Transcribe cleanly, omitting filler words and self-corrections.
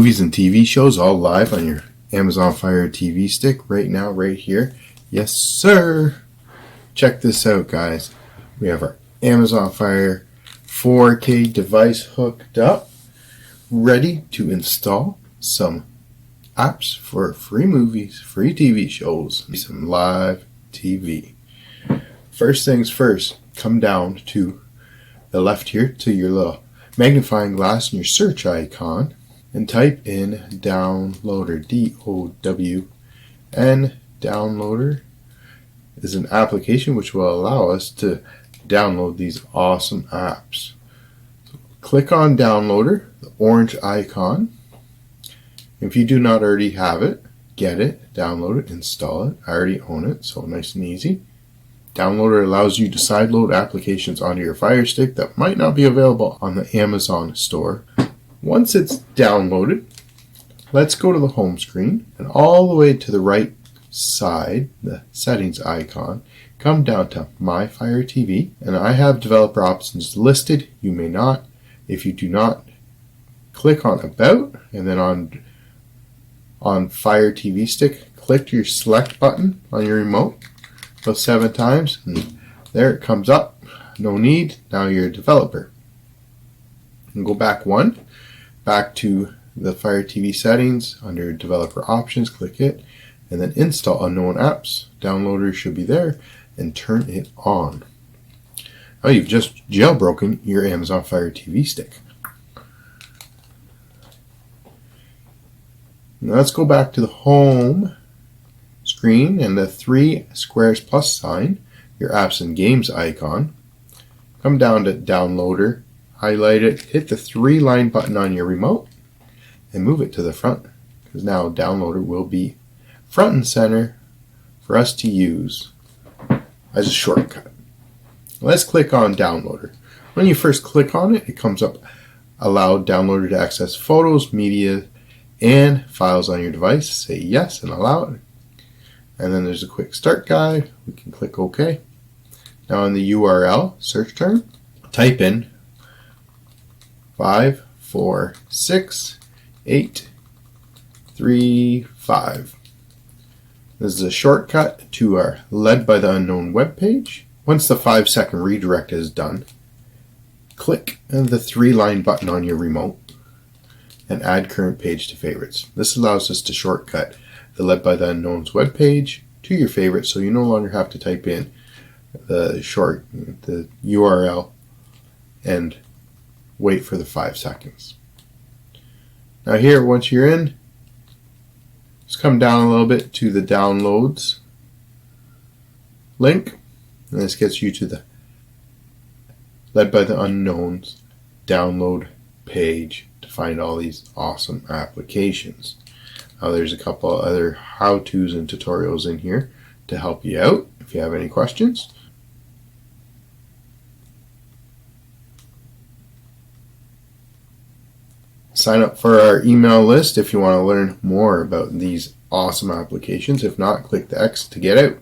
movies and TV shows all live on your Amazon Fire TV stick right now, right here. Yes, sir. Check this out, guys. We have our Amazon Fire 4K device hooked up, ready to install some apps for free movies, free TV shows, and some live TV. First things first, come down to the left here to your little magnifying glass and your search icon and type in downloader, D-O-W-N. Downloader is an application which will allow us to download these awesome apps. So click on downloader, the orange icon. If you do not already have it, get it, download it, install it. I already own it, so nice and easy. Downloader allows you to sideload applications onto your Fire Stick that might not be available on the Amazon store. Once it's downloaded, let's go to the home screen and all the way to the right side, the settings icon, come down to My Fire TV, and I have developer options listed. You may not. If you do not, click on About, and then on Fire TV Stick, click your select button on your remote about 7 times, and there it comes up. No need. Now you're a developer. And go back to the Fire TV settings under developer options, click it, and then install unknown apps. Downloader should be there, and turn it on. Now you've just jailbroken your Amazon Fire TV Stick. Now let's go back to the home screen and the 3 squares plus sign, your apps and games icon. Come down to downloader, highlight it, hit the 3-line button on your remote, and move it to the front, because now downloader will be front and center for us to use as a shortcut. Let's click on downloader. When you first click on it, it comes up, allow downloader to access photos, media, and files on your device. Say yes and allow it. And then there's a quick start guide. We can click OK. Now in the URL search term, type in 546-835. This is a shortcut to our Led by the Unknown web page. Once the 5-second redirect is done, click the 3-line button on your remote and add current page to favorites. This allows us to shortcut the Led by the Unknown's web page to your favorites, so you no longer have to type in the URL and wait for the 5 seconds. Now here, once you're in, just come down a little bit to the downloads link, and this gets you to the Led by the Unknown's download page to find all these awesome applications. Now there's a couple other how-tos and tutorials in here to help you out if you have any questions. Sign up for our email list if you want to learn more about these awesome applications. If not, click the X to get out.